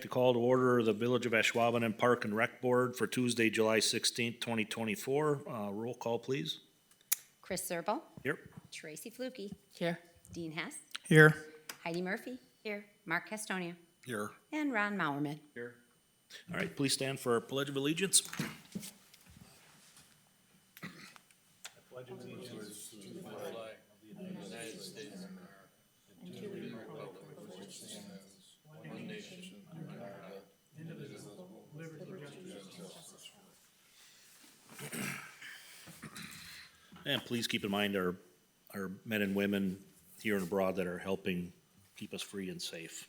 to call to order the Village of Ashwaubenon Park and Rec Board for Tuesday, July 16th, 2024. Roll call, please. Chris Zerbo. Here. Tracy Flukie. Here. Dean Hess. Here. Heidi Murphy. Here. Mark Castonia. Here. And Ron Mowerman. Here. All right, please stand for our Pledge of Allegiance. And please keep in mind our men and women here and abroad that are helping keep us free and safe.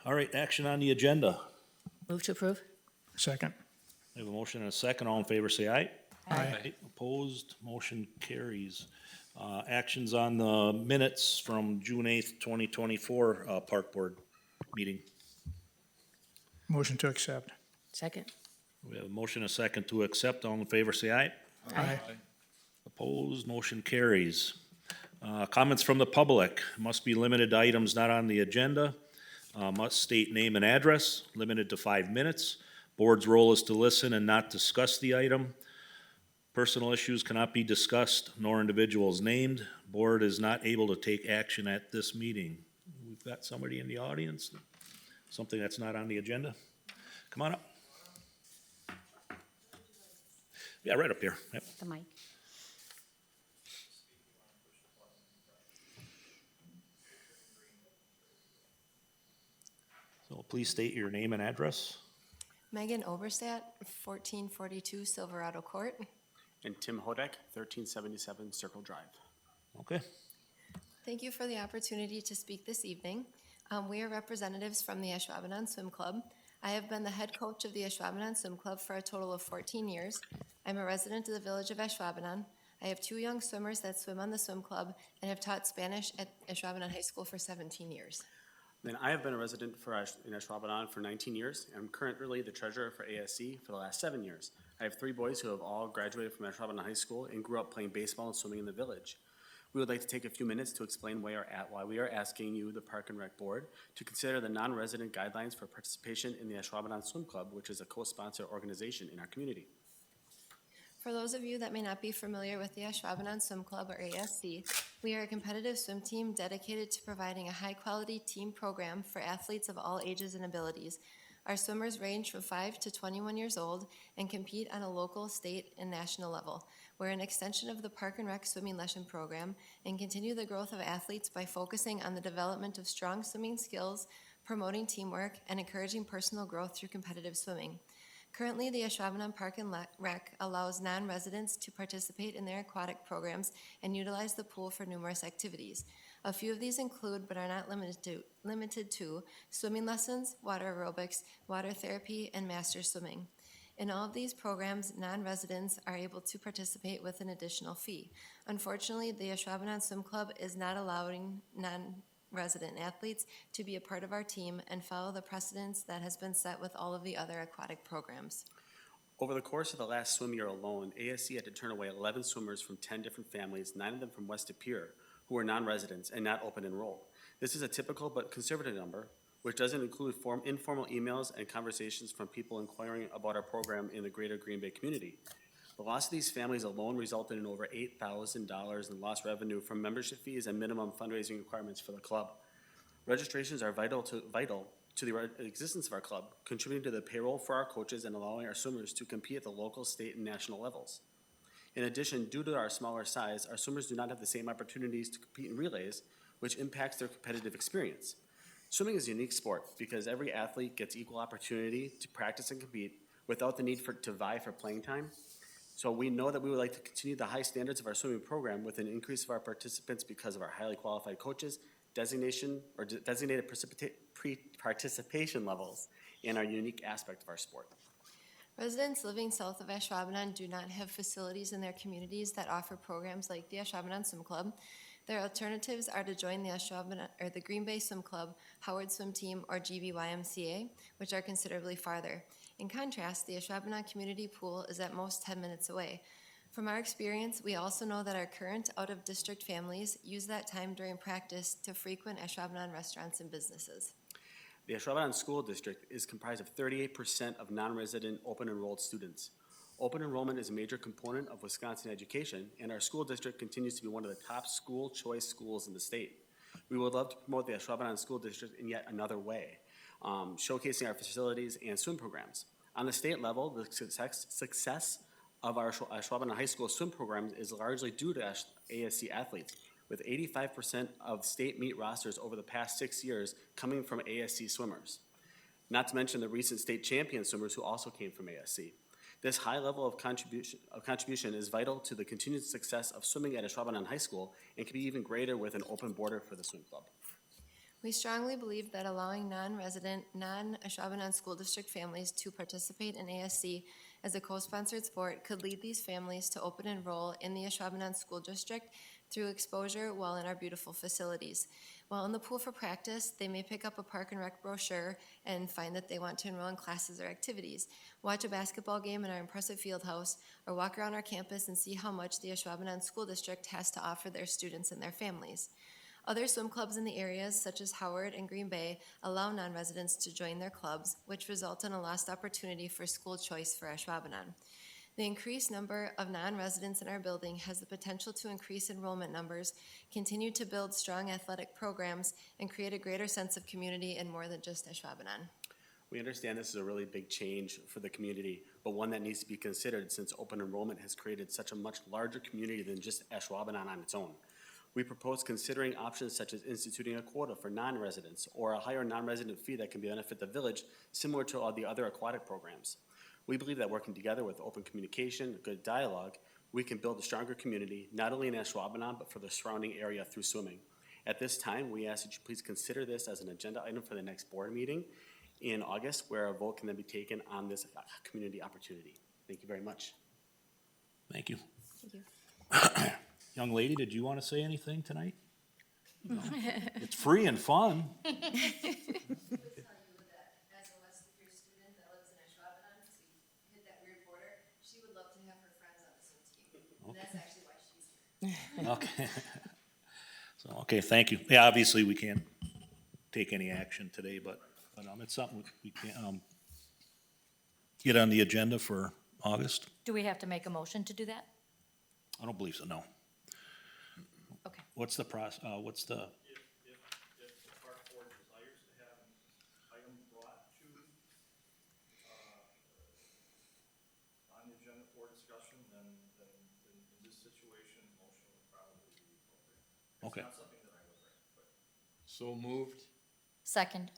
All right, action on the agenda. Move to approve. Second. We have a motion and a second. All in favor, say aye. Aye. Opposed, motion carries. Actions on the minutes from June 8th, 2024, Park Board meeting. Motion to accept. Second. We have a motion and a second to accept. All in favor, say aye. Aye. Opposed, motion carries. Comments from the public must be limited to items not on the agenda. Must state name and address, limited to 5 minutes. Board's role is to listen and not discuss the item. Personal issues cannot be discussed, nor individuals named. Board is not able to take action at this meeting. We've got somebody in the audience, something that's not on the agenda. Come on up. Yeah, right up here. Yep. The mic. So please state your name and address. Megan Oberstadt, 1442 Silverado Court. And Tim Hodek, 1377 Circle Drive. Okay. Thank you for the opportunity to speak this evening. We are representatives from the Ashwaubenon Swim Club. I have been the head coach of the Ashwaubenon Swim Club for a total of 14 years. I'm a resident of the village of Ashwaubenon. I have 2 young swimmers that swim on the swim club and have taught Spanish at Ashwaubenon High School for 17 years. Then I have been a resident in Ashwaubenon for 19 years. I'm currently the treasurer for ASC for the last 7 years. I have 3 boys who have all graduated from Ashwaubenon High School and grew up playing baseball and swimming in the village. We would like to take a few minutes to explain why we are asking you, the Park and Rec Board, to consider the non-resident guidelines for participation in the Ashwaubenon Swim Club, which is a co-sponsor organization in our community. For those of you that may not be familiar with the Ashwaubenon Swim Club, or ASC, we are a competitive swim team dedicated to providing a high-quality team program for athletes of all ages and abilities. Our swimmers range from 5 to 21 years old and compete on a local, state, and national level. We're an extension of the Park and Rec swimming lesson program and continue the growth of athletes by focusing on the development of strong swimming skills, promoting teamwork, and encouraging personal growth through competitive swimming. Currently, the Ashwaubenon Park and Rec allows non-residents to participate in their aquatic programs and utilize the pool for numerous activities. A few of these include, but are not limited to swimming lessons, water aerobics, water therapy, and master swimming. In all of these programs, non-residents are able to participate with an additional fee. Unfortunately, the Ashwaubenon Swim Club is not allowing non-resident athletes to be a part of our team and follow the precedence that has been set with all of the other aquatic programs. Over the course of the last swim year alone, ASC had to turn away 11 swimmers from 10 different families, 9 of them from West Superior, who were non-residents and not open enrolled. This is a typical but conservative number, which doesn't include informal emails and conversations from people inquiring about our program in the greater Green Bay community. The loss of these families alone resulted in over $8,000 in lost revenue from membership fees and minimum fundraising requirements for the club. Registrations are vital to the existence of our club, contributing to the payroll for our coaches and allowing our swimmers to compete at the local, state, and national levels. In addition, due to our smaller size, our swimmers do not have the same opportunities to compete in relays, which impacts their competitive experience. Swimming is a unique sport because every athlete gets equal opportunity to practice and compete without the need to vie for playing time. So we know that we would like to continue the high standards of our swimming program with an increase of our participants because of our highly qualified coaches, designated participation levels, and our unique aspect of our sport. Residents living south of Ashwaubenon do not have facilities in their communities that offer programs like the Ashwaubenon Swim Club. Their alternatives are to join the Green Bay Swim Club, Howard Swim Team, or GBYMCA, which are considerably farther. In contrast, the Ashwaubenon Community Pool is at most 10 minutes away. From our experience, we also know that our current out-of-district families use that time during practice to frequent Ashwaubenon restaurants and businesses. The Ashwaubenon School District is comprised of 38% of non-resident open enrolled students. Open enrollment is a major component of Wisconsin education, and our school district continues to be one of the top school choice schools in the state. We would love to promote the Ashwaubenon School District in yet another way, showcasing our facilities and swim programs. On the state level, the success of our Ashwaubenon High School swim program is largely due to ASC athletes, with 85% of state meet rosters over the past 6 years coming from ASC swimmers. Not to mention the recent state champion swimmers who also came from ASC. This high level of contribution is vital to the continued success of swimming at Ashwaubenon High School and can be even greater with an open border for the swim club. We strongly believe that allowing non-resident, non-Ashwaubenon School District families to participate in ASC as a co-sponsored sport could lead these families to open enroll in the Ashwaubenon School District through exposure while in our beautiful facilities. While in the pool for practice, they may pick up a park and rec brochure and find that they want to enroll in classes or activities, watch a basketball game in our impressive field house, or walk around our campus and see how much the Ashwaubenon School District has to offer their students and their families. Other swim clubs in the areas, such as Howard and Green Bay, allow non-residents to join their clubs, which result in a lost opportunity for school choice for Ashwaubenon. The increased number of non-residents in our building has the potential to increase enrollment numbers, continue to build strong athletic programs, and create a greater sense of community in more than just Ashwaubenon. We understand this is a really big change for the community, but one that needs to be considered since open enrollment has created such a much larger community than just Ashwaubenon on its own. We propose considering options such as instituting a quota for non-residents or a higher non-resident fee that can benefit the village, similar to all the other aquatic programs. We believe that working together with open communication, good dialogue, we can build a stronger community, not only in Ashwaubenon, but for the surrounding area through swimming. At this time, we ask that you please consider this as an agenda item for the next board meeting in August, where a vote can then be taken on this community opportunity. Thank you very much. Thank you. Thank you. Young lady, did you want to say anything tonight? No. It's free and fun. As a West Superior student that lives in Ashwaubenon, because we hit that weird border, she would love to have her friends on the swim team. And that's actually why she's here. Okay. So, okay, thank you. Yeah, obviously, we can't take any action today, but it's something we can, get on the agenda for August. Do we have to make a motion to do that? I don't believe so, no. Okay. What's the process, what's the, If the park board desires to have an item brought to, on the agenda for discussion, then in this situation, motion would probably be appropriate. okay, It's not something that I would bring, but. So moved. Second.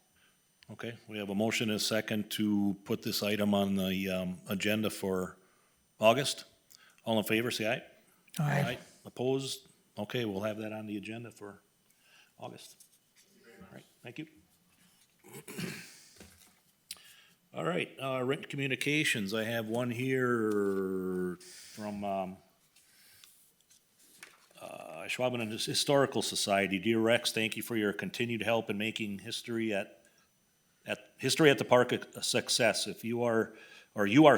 okay. We have a motion and a second to put this item on the, agenda for August. All in favor, say aye. Aye. Opposed? Okay, we'll have that on the agenda for August. All right, thank you. All right, written communications. I have one here from, Ashwaubenon Historical Society. Dear Rex, thank you for your continued help in making history at the park a success. If you are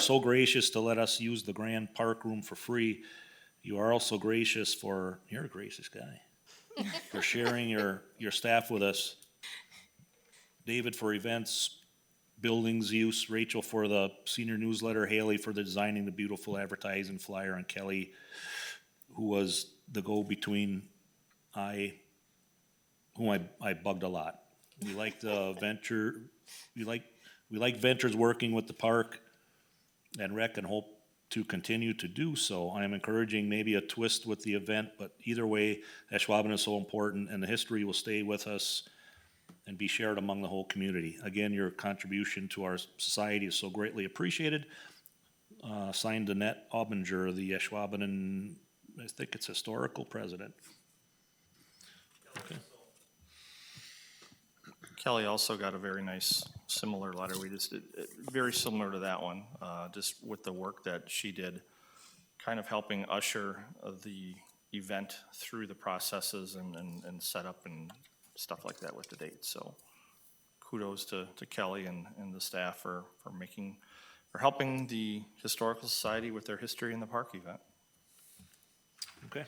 so gracious to let us use the grand park room for free, you are also gracious for, you're a gracious guy, for sharing your staff with us. David for events, buildings use, Rachel for the senior newsletter, Haley for the designing the beautiful advertising flyer, and Kelly, who was the go-between, whom I bugged a lot. We like the venture, we like Ventures working with the park and rec and hope to continue to do so. I am encouraging maybe a twist with the event, but either way, Ashwaubenon is so important and the history will stay with us and be shared among the whole community. Again, your contribution to our society is so greatly appreciated. Signed Annette Aubinger, the Ashwaubenon, I think it's historical president. Okay. Kelly also got a very nice similar letter. We just did, very similar to that one, just with the work that she did, kind of helping usher the event through the processes and set up and stuff like that with the date. So kudos to Kelly and the staff for helping the Historical Society with their History in the Park event. Okay.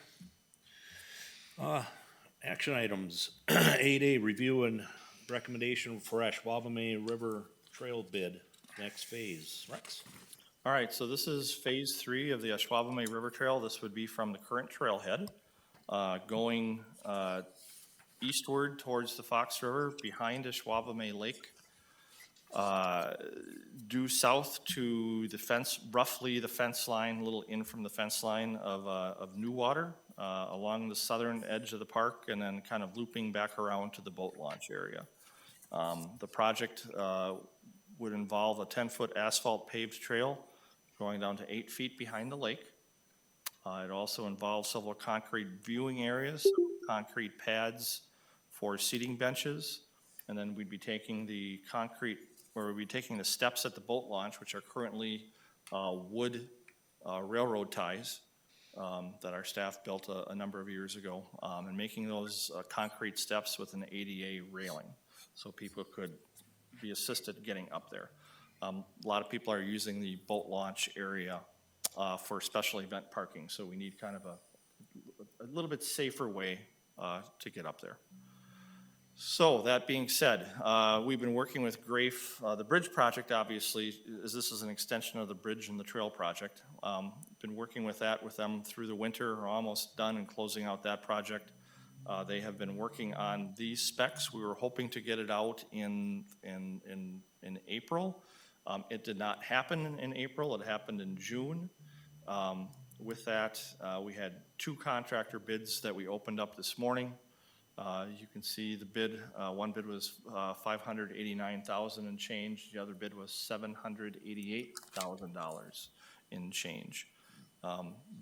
Action items, 8A, review and recommendation for Ashwaubomay River Trail bid, next phase. Rex? All right, so this is Phase 3 of the Ashwaubomay River Trail. This would be from the current trailhead, going eastward towards the Fox River, behind Ashwaubomay Lake, due south to the fence, roughly the fence line, a little in from the fence line of New Water, along the southern edge of the park, and then kind of looping back around to the boat launch area. The project would involve a 10-foot asphalt paved trail going down to 8 feet behind the lake. It also involves several concrete viewing areas, concrete pads for seating benches, and then we'd be taking the steps at the boat launch, which are currently wood railroad ties that our staff built a number of years ago, and making those concrete steps with an ADA railing, so people could be assisted getting up there. A lot of people are using the boat launch area for special event parking, so we need kind of a little bit safer way to get up there. So that being said, we've been working with Grafe. The bridge project, obviously, this is an extension of the bridge and the trail project. Been working with them through the winter. We're almost done and closing out that project. They have been working on these specs. We were hoping to get it out in April. It did not happen in April. It happened in June. With that, we had 2 contractor bids that we opened up this morning. You can see the bid. One bid was $589,000 and change. The other bid was $788,000 in change.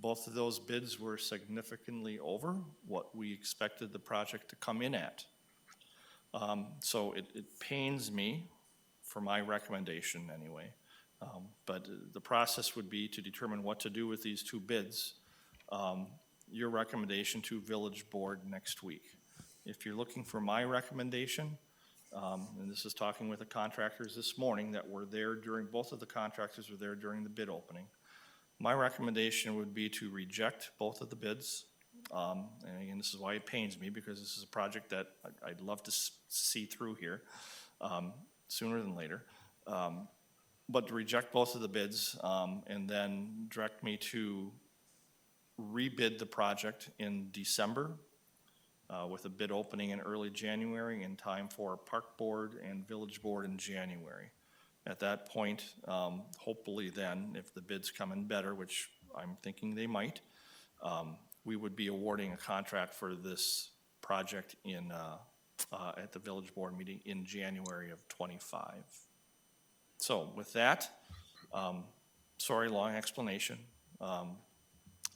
Both of those bids were significantly over what we expected the project to come in at. So it pains me for my recommendation anyway. But the process would be to determine what to do with these 2 bids. Your recommendation to Village Board next week. If you're looking for my recommendation, and this is talking with the contractors this morning that were there both of the contractors were there during the bid opening. My recommendation would be to reject both of the bids. And again, this is why it pains me, because this is a project that I'd love to see through here sooner than later. But to reject both of the bids and then direct me to rebid the project in December with a bid opening in early January in time for Park Board and Village Board in January. At that point, hopefully then, if the bids come in better, which I'm thinking they might, we would be awarding a contract for this project at the Village Board meeting in January of '25. So with that, sorry, long explanation.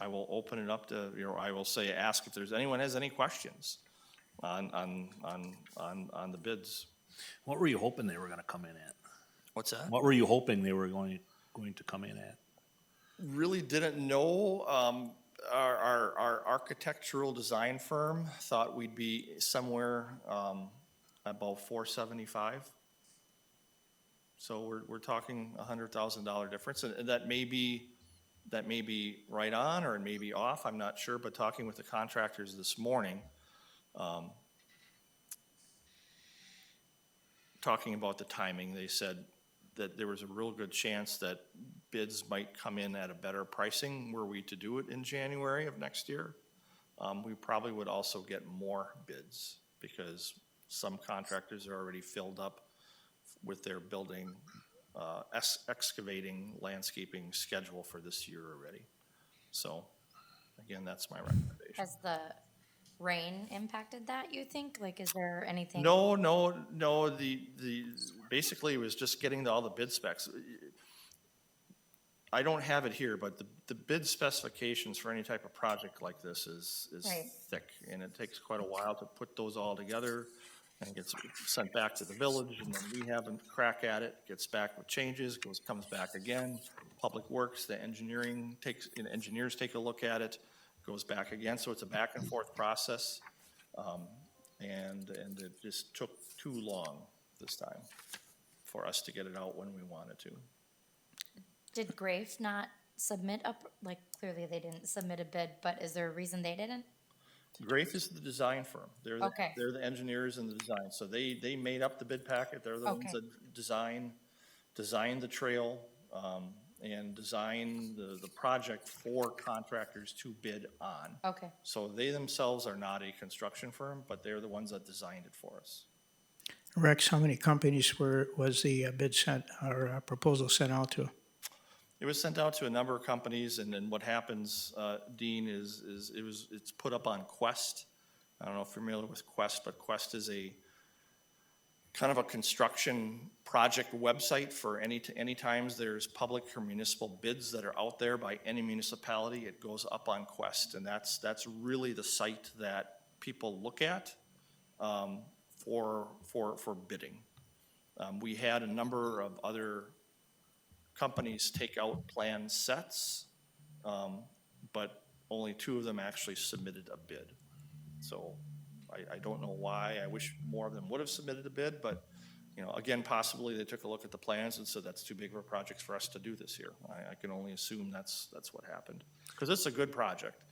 I will open it up to, I will say, ask if there's anyone has any questions on the bids. What were you hoping they were gonna come in at? What's that? What were you hoping they were going to come in at? Really didn't know. Our architectural design firm thought we'd be somewhere about $475. So we're talking $100,000 difference, and that may be right on or it may be off. I'm not sure. But talking with the contractors this morning, talking about the timing, they said that there was a real good chance that bids might come in at a better pricing were we to do it in January of next year. We probably would also get more bids because some contractors are already filled up with their building, excavating, landscaping schedule for this year already. So, again, that's my recommendation. Has the rain impacted that, you think? Like, is there anything? No, basically it was just getting all the bid specs. I don't have it here, but the bid specifications for any type of project like this is Right. thick, and it takes quite a while to put those all together and gets sent back to the village, and then we have a crack at it, gets back with changes, comes back again. Public Works, the engineers take a look at it, goes back again, so it's a back and forth process. And it just took too long this time for us to get it out when we wanted to. Did Grafe not submit clearly they didn't submit a bid, but is there a reason they didn't? Grafe is the design firm. Okay. They're the engineers and the design. So they made up the bid packet. They're the ones Okay. that design the trail, and design the project for contractors to bid on. Okay. So they themselves are not a construction firm, but they're the ones that designed it for us. Rex, how many companies was the bid sent, or proposal sent out to? It was sent out to a number of companies, and then what happens, Dean, it's put up on Quest. I don't know if you're familiar with Quest, but Quest is a kind of a construction project website for any times there's public or municipal bids that are out there by any municipality, it goes up on Quest, and that's really the site that people look at for bidding. We had a number of other companies take out plan sets, but only 2 of them actually submitted a bid. So I don't know why. I wish more of them would have submitted a bid, but, you know, again, possibly they took a look at the plans and said, that's too big of a project for us to do this year. I can only assume that's what happened. Because it's a good project.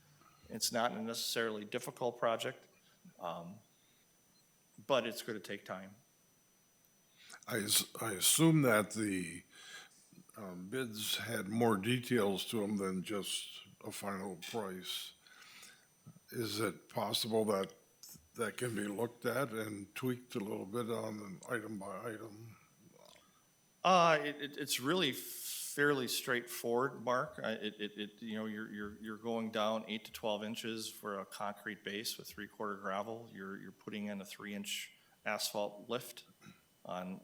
It's not a necessarily difficult project, but it's going to take time. I assume that the bids had more details to them than just a final price. Is it possible that that can be looked at and tweaked a little bit on an item by item? It's really fairly straightforward, Mark. You know, you're going down 8 to 12 inches for a concrete base with 3/4 gravel. You're putting in a 3-inch asphalt lift on,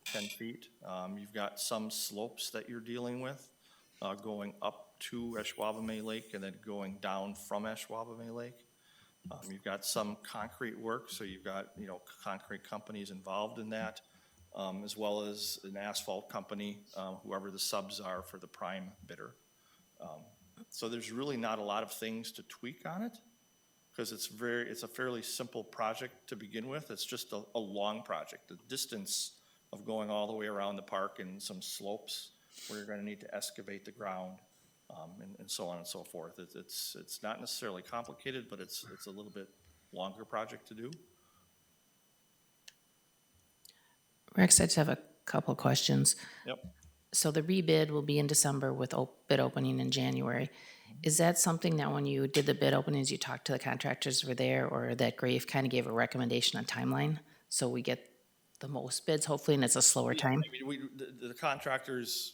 10 feet. You've got some slopes that you're dealing with, going up to Ashwaubomay Lake and then going down from Ashwaubomay Lake. You've got some concrete work, so you've got, concrete companies involved in that, as well as an asphalt company, whoever the subs are for the prime bidder. So there's really not a lot of things to tweak on it, because it's a fairly simple project to begin with. It's just a long project. The distance of going all the way around the park and some slopes where you're gonna need to excavate the ground, and so on and so forth. It's not necessarily complicated, but it's a little bit longer project to do. Rex, I just have a couple questions. Yep. So the rebid will be in December with bid opening in January. Is that something that when you did the bid openings, you talked to the contractors who were there, or that Grave kind of gave a recommendation on timeline? So we get the most bids hopefully, and it's a slower time? I mean, the contractors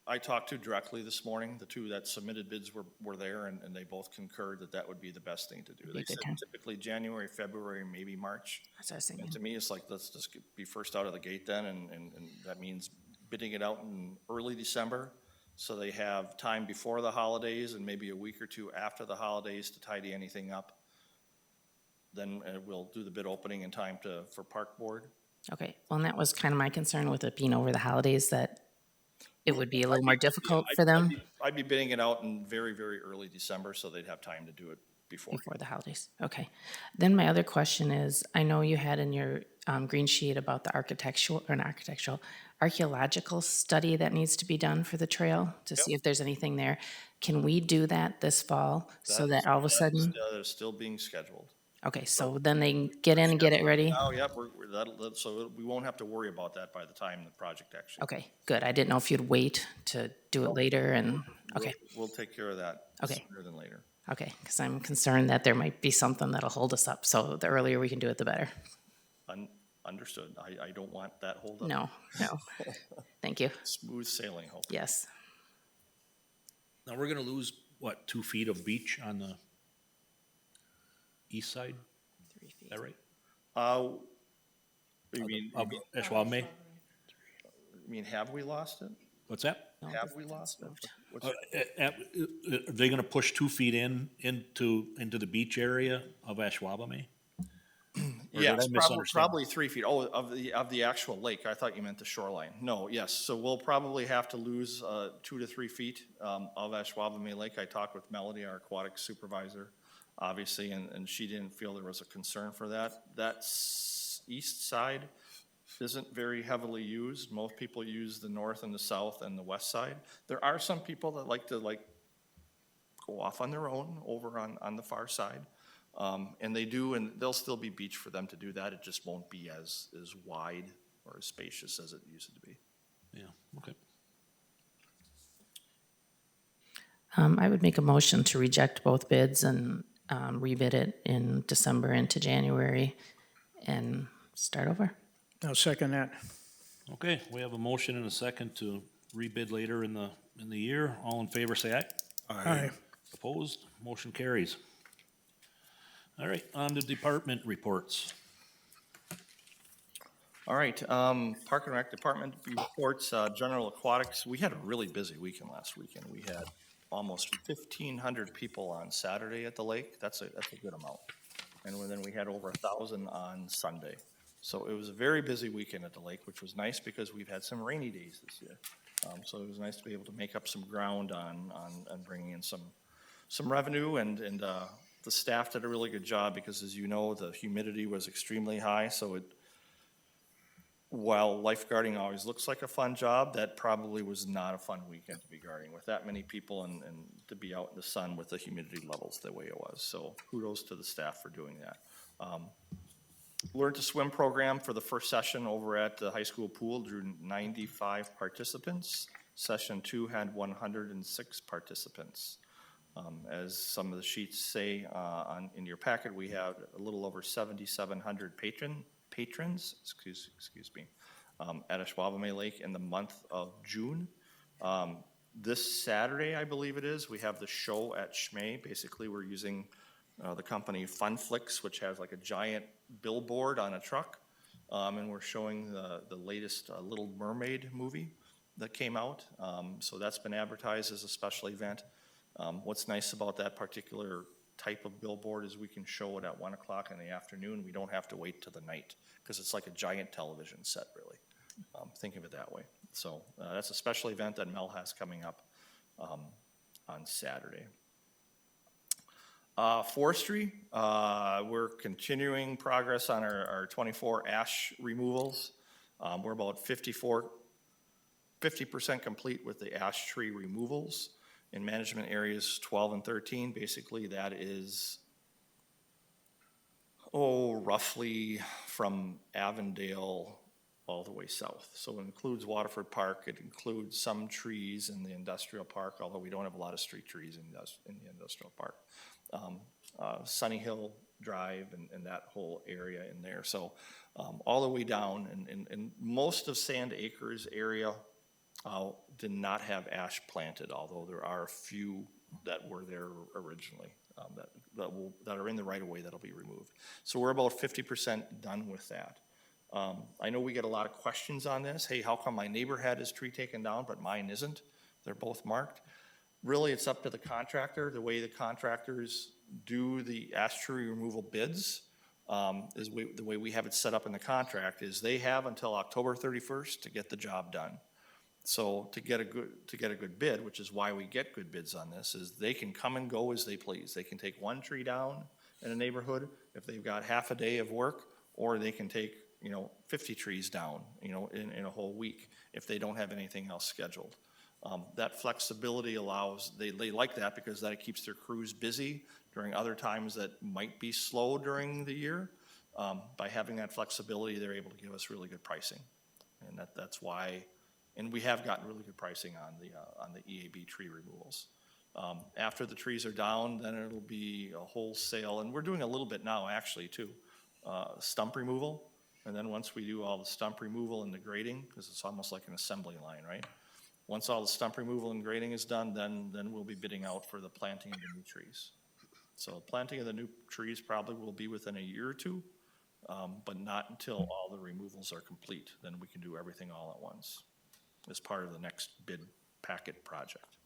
I talked to directly this morning, the 2 that submitted bids were there, and they both concurred that that would be the best thing to do. They Good said time. typically January, February, maybe March. That's what I was thinking. And to me, it's like, let's just be first out of the gate then, and that means bidding it out in early December, so they have time before the holidays and maybe a week or 2 after the holidays to tidy anything up. Then we'll do the bid opening in time for park board. Okay, well, and that was kind of my concern with it being over the holidays, that it would be a little more difficult for them I'd be bidding it out in very, very early December, so they'd have time to do it before. before the holidays. Okay. Then my other question is, I know you had in your green sheet about the archaeological study that needs to be done for the trail to see if there's anything there. Can we do that this fall so that all of a sudden? That is still being scheduled. Okay, so then they can get in and get it ready? Oh, yep, so we won't have to worry about that by the time the project actually. Okay, good. I didn't know if you'd wait to do it later and, okay, We'll take care of that Okay. sooner than later. okay. Because I'm concerned that there might be something that'll hold us up. So the earlier we can do it, the better. Understood. I don't want that hold up. No, no. Thank you. Smooth sailing, hopefully. Yes. Now, we're gonna lose, what, 2 feet of beach on the east side? 3 feet. Is that right? You mean, Ashwaubomay? have we lost it? What's that? Have we lost it? What's- Are they gonna push 2 feet into the beach area of Ashwaubomay? Or did I Yes, misunderstand? probably 3 feet. Oh, of the actual lake. I thought you meant the shoreline. No, yes. So we'll probably have to lose 2 to 3 feet of Ashwaubomay Lake. I talked with Melody, our aquatic supervisor, obviously, and she didn't feel there was a concern for that. That east side isn't very heavily used. Most people use the north and the south and the west side. There are some people that like to go off on their own over on the far side. And they do, and there'll still be beach for them to do that. It just won't be as wide or as spacious as it used to be. Yeah, okay. I would make a motion to reject both bids and rebid it in December into January and start over. I'll second that. Okay, we have a motion and a second to rebid later in the year. All in favor, say aye. Aye. Opposed? Motion carries. All right, on to department reports. All right, Park and Rec Department reports, General Aquatics, we had a really busy weekend last weekend. We had almost 1,500 people on Saturday at the lake. That's a good amount. And then we had over 1,000 on Sunday. So it was a very busy weekend at the lake, which was nice because we've had some rainy days this year. So it was nice to be able to make up some ground on bringing in some revenue, and the staff did a really good job because, as you know, the humidity was extremely high. So while lifeguarding always looks like a fun job, that probably was not a fun weekend to be guarding with that many people and to be out in the sun with the humidity levels the way it was. So kudos to the staff for doing that. Learn to Swim program for the first session over at the high school pool drew 95 participants. Session 2 had 106 participants. As some of the sheets say in your packet, we had a little over 7,700 patrons, excuse me, at Ashwaubomay Lake in the month of June. This Saturday, I believe it is, we have the show at Schmay. Basically, we're using the company Funflix, which has like a giant billboard on a truck, and we're showing the latest Little Mermaid movie that came out. So that's been advertised as a special event. What's nice about that particular type of billboard is we can show it at 1 o'clock in the afternoon. We don't have to wait till the night because it's like a giant television set, really. Think of it that way. So that's a special event that Mel has coming up on Saturday. Forestry, we're continuing progress on our 24 ash removals. We're about 50% complete with the ash tree removals. In management areas 12 and 13, basically that is, roughly from Avondale all the way south. So it includes Waterford Park, it includes some trees in the industrial park, although we don't have a lot of street trees in the industrial park. Sunny Hill Drive and that whole area in there. So all the way down, and most of Sand Acres area did not have ash planted, although there are a few that were there originally that are in the right of way that'll be removed. So we're about 50% done with that. I know we get a lot of questions on this. Hey, how come my neighbor had his tree taken down, but mine isn't? They're both marked. Really, it's up to the contractor. The way the contractors do the ash tree removal bids the way we have it set up in the contract is they have until October 31st to get the job done. So to get a good bid, which is why we get good bids on this, is they can come and go as they please. They can take one tree down in a neighborhood if they've got half a day of work, or they can take 50 trees down in a whole week if they don't have anything else scheduled. That flexibility allows, they like that because that keeps their crews busy during other times that might be slow during the year. By having that flexibility, they're able to give us really good pricing, and that's why. And we have gotten really good pricing on the EAB tree removals. After the trees are down, then it'll be a wholesale, and we're doing a little bit now actually too, stump removal. And then once we do all the stump removal and the grading, because it's almost like an assembly line, right? Once all the stump removal and grading is done, then we'll be bidding out for the planting of the new trees. So planting of the new trees probably will be within a year or two, but not until all the removals are complete. Then we can do everything all at once as part of the next bid packet project.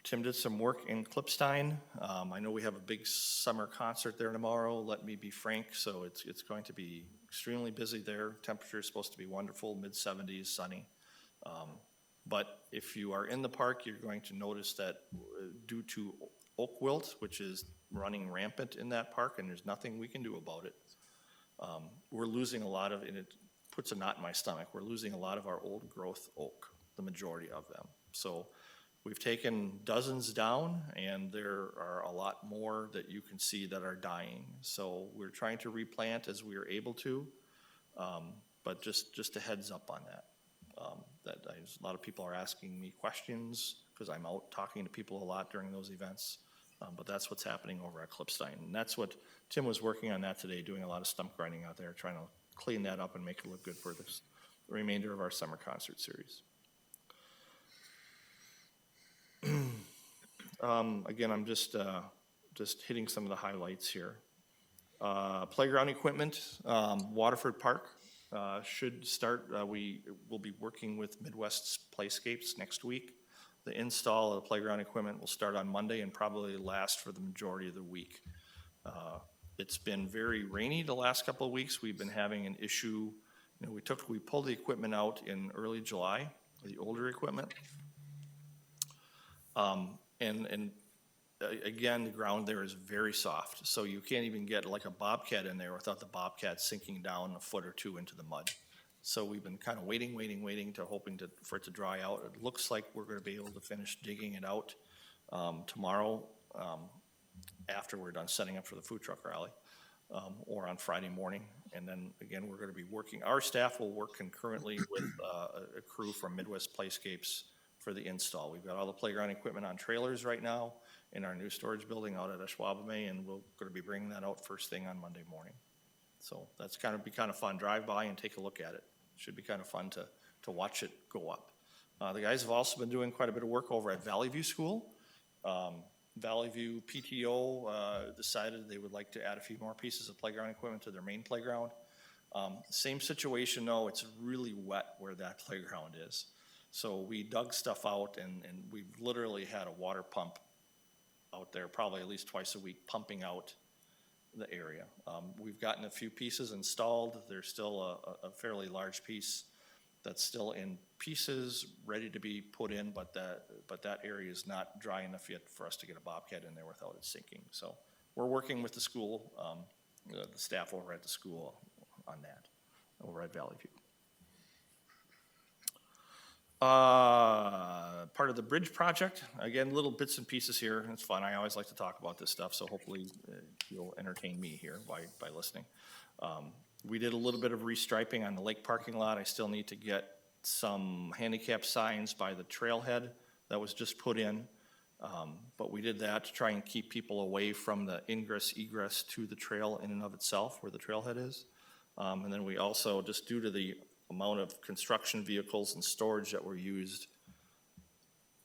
Tim did some work in Clipstein. I know we have a big summer concert there tomorrow, let me be frank, so it's going to be extremely busy there. Temperature is supposed to be wonderful, mid-70s, sunny. But if you are in the park, you're going to notice that due to oak wilt, which is running rampant in that park, and there's nothing we can do about it, we're losing a lot of puts a knot in my stomach. We're losing a lot of our old growth oak, the majority of them. So we've taken dozens down, and there are a lot more that you can see that are dying. So we're trying to replant as we are able to, but just a heads up on that. A lot of people are asking me questions because I'm out talking to people a lot during those events. But that's what's happening over at Clipstein. And that's what Tim was working on that today, doing a lot of stump grinding out there, trying to clean that up and make it look good for the remainder of our summer concert series. Again, I'm just hitting some of the highlights here. Playground equipment, Waterford Park should start. We will be working with Midwest's Playscapes next week. The install of the playground equipment will start on Monday and probably last for the majority of the week. It's been very rainy the last couple of weeks. We've been having an issue. You know, we pulled the equipment out in early July, the older equipment. Again, the ground there is very soft, so you can't even get like a bobcat in there without the bobcat sinking down a foot or two into the mud. So we've been kind of waiting to hoping for it to dry out. It looks like we're going to be able to finish digging it out tomorrow after we're done setting up for the food truck rally, or on Friday morning. And then again, we're going to be working. Our staff will work concurrently with a crew from Midwest Playscapes for the install. We've got all the playground equipment on trailers right now in our new storage building out at Ashwaubomay, and we're going to be bringing that out first thing on Monday morning. So that's be kind of fun. Drive by and take a look at it. Should be kind of fun to watch it go up. The guys have also been doing quite a bit of work over at Valley View School. Valley View PTO decided they would like to add a few more pieces of playground equipment to their main playground. Same situation though, it's really wet where that playground is. So we dug stuff out and we've literally had a water pump out there probably at least twice a week pumping out the area. We've gotten a few pieces installed. There's still a fairly large piece that's still in pieces, ready to be put in, but that area is not dry enough yet for us to get a bobcat in there without it sinking. So we're working with the school, the staff over at the school on that, over at Valley View. Part of the bridge project, again, little bits and pieces here. It's fun. I always like to talk about this stuff, so hopefully you'll entertain me here by listening. We did a little bit of restriping on the lake parking lot. I still need to get some handicap signs by the trailhead that was just put in. But we did that to try and keep people away from the ingress egress to the trail in and of itself where the trailhead is. And then we also, just due to the amount of construction vehicles and storage that were used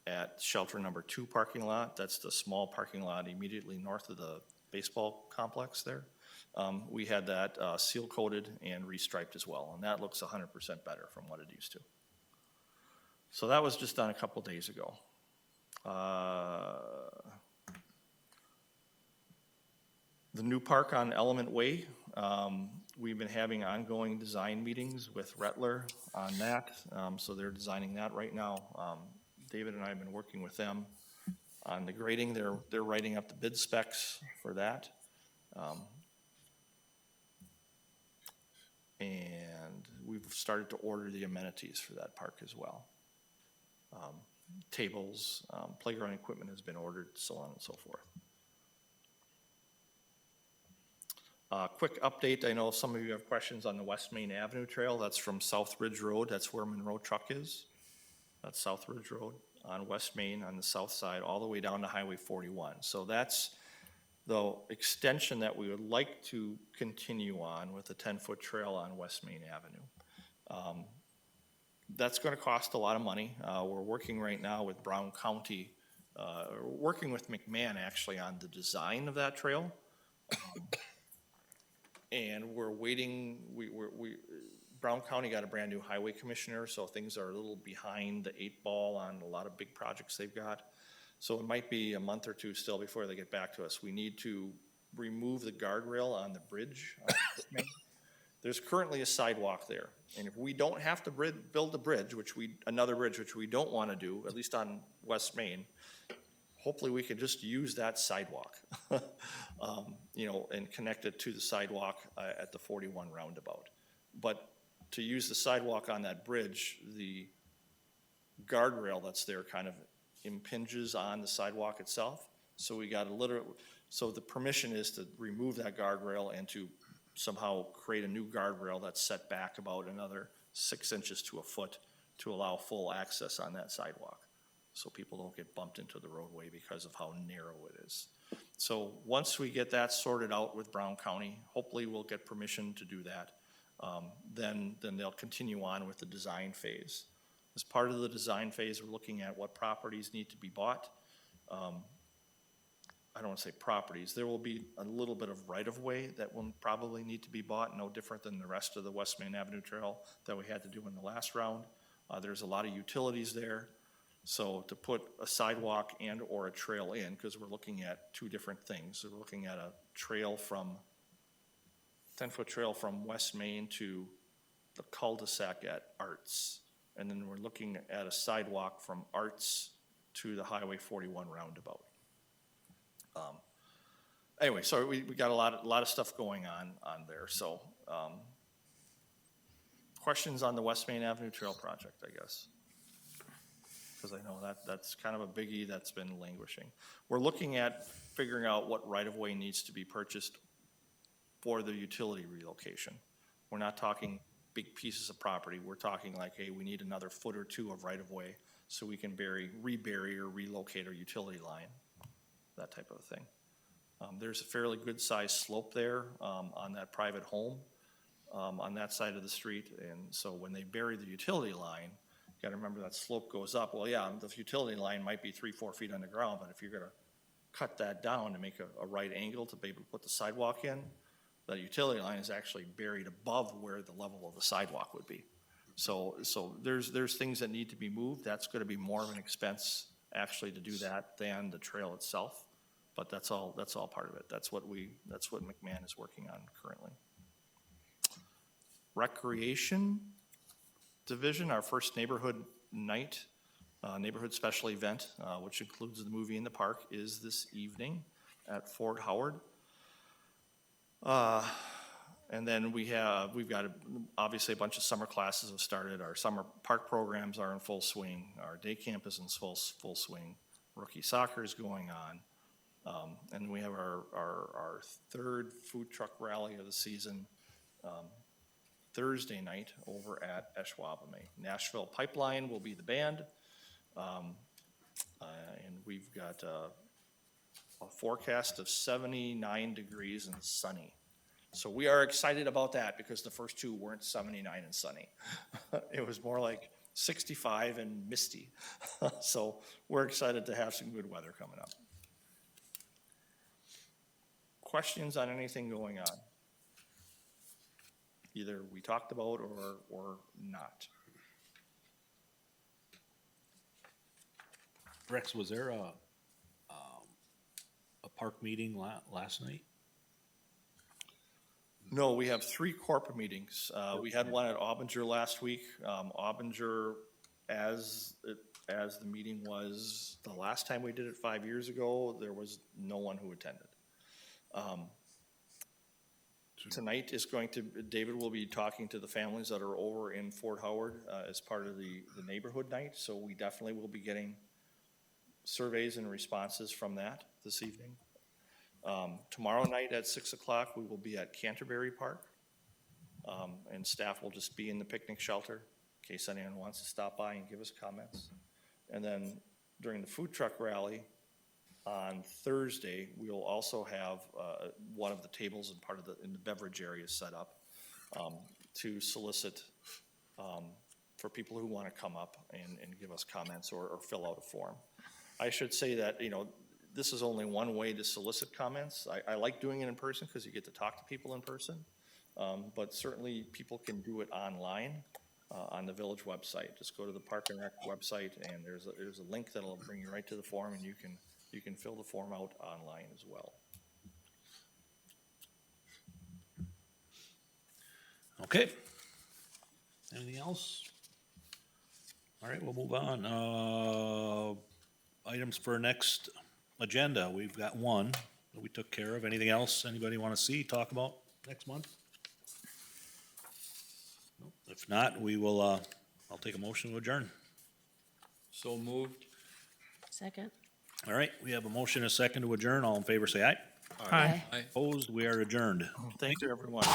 at shelter number 2 parking lot, that's the small parking lot immediately north of the baseball complex there. We had that seal coated and restriped as well, and that looks 100% better from what it used to. So that was just done a couple days ago. The new park on Element Way, we've been having ongoing design meetings with Rettler on that, so they're designing that right now. David and I have been working with them on the grading. They're writing up the bid specs for that. And we've started to order the amenities for that park as well. Tables, playground equipment has been ordered, so on and so forth. Quick update, I know some of you have questions on the West Main Avenue Trail. That's from South Ridge Road, that's where Monroe Truck is. That's South Ridge Road on West Main on the south side, all the way down to Highway 41. So that's the extension that we would like to continue on with a 10-foot trail on West Main Avenue. That's gonna cost a lot of money. We're working right now with Brown County, working with McMahon actually on the design of that trail. And we're waiting, Brown County got a brand new highway commissioner, so things are a little behind the 8 ball on a lot of big projects they've got. So it might be a month or two still before they get back to us. We need to remove the guardrail on the bridge. There's currently a sidewalk there. And if we don't have to build a bridge, another bridge, which we don't wanna do, at least on West Main, hopefully we can just use that sidewalk, and connect it to the sidewalk at the 41 roundabout. But to use the sidewalk on that bridge, the guardrail that's there kind of impinges on the sidewalk itself. So we got so the permission is to remove that guardrail and to somehow create a new guardrail that's set back about another 6 inches to a foot to allow full access on that sidewalk. So people don't get bumped into the roadway because of how narrow it is. So once we get that sorted out with Brown County, hopefully we'll get permission to do that. Then they'll continue on with the design phase. As part of the design phase, we're looking at what properties need to be bought. I don't want to say properties, there will be a little bit of right-of-way that will probably need to be bought, no different than the rest of the West Main Avenue Trail that we had to do in the last round. There's a lot of utilities there. So to put a sidewalk and or a trail in, because we're looking at two different things. So we're looking at a trail 10-foot trail from West Main to the cul-de-sac at Arts. And then we're looking at a sidewalk from Arts to the Highway 41 roundabout. Anyway, so we got a lot of stuff going on there. So questions on the West Main Avenue Trail project, I guess. Because I know that's kind of a biggie that's been languishing. We're looking at figuring out what right-of-way needs to be purchased for the utility relocation. We're not talking big pieces of property. We're talking like, hey, we need another foot or two of right-of-way so we can rebury or relocate our utility line, that type of thing. There's a fairly good-sized slope there on that private home on that side of the street. And so when they bury the utility line, you gotta remember that slope goes up. Well, yeah, the utility line might be 3-4 feet on the ground, but if you're gonna cut that down to make a right angle to be able to put the sidewalk in, the utility line is actually buried above where the level of the sidewalk would be. So there's things that need to be moved. That's gonna be more of an expense actually to do that than the trail itself. But that's all part of it. That's what McMahon is working on currently. Recreation Division, our first neighborhood night, neighborhood special event, which includes the movie in the park, is this evening at Fort Howard. And then we've got obviously a bunch of summer classes have started. Our summer park programs are in full swing. Our day camp is in full swing. Rookie soccer is going on. And we have our third food truck rally of the season Thursday night over at Ashwaubomay. Nashville Pipeline will be the band. And we've got a forecast of 79 degrees and sunny. So we are excited about that because the first two weren't 79 and sunny. It was more like 65 and misty. So we're excited to have some good weather coming up. Questions on anything going on? Either we talked about or not. Rex, was there a park meeting last night? No, we have 3 corporate meetings. We had one at Aubinger last week. Aubinger, as the meeting was the last time we did it 5 years ago, there was no one who attended. Tonight is David will be talking to the families that are over in Fort Howard as part of the neighborhood night. So we definitely will be getting surveys and responses from that this evening. Tomorrow night at 6 o'clock, we will be at Canterbury Park. And staff will just be in the picnic shelter in case anyone wants to stop by and give us comments. And then during the food truck rally, on Thursday, we will also have one of the tables in the beverage area set up to solicit for people who want to come up and give us comments or fill out a form. I should say that, this is only one way to solicit comments. I like doing it in person because you get to talk to people in person, but certainly people can do it online on the village website. Just go to the Park and Rec website and there's a link that'll bring you right to the form and you can fill the form out online as well. Okay. Anything else? All right, we'll move on. Items for next agenda. We've got one that we took care of. Anything else anybody want to talk about next month? Nope. If not, we will, I'll take a motion to adjourn. So moved. Second? All right, we have a motion and a second to adjourn. All in favor, say aye. Aye. Aye. Opposed, we are adjourned. Thank you, everyone.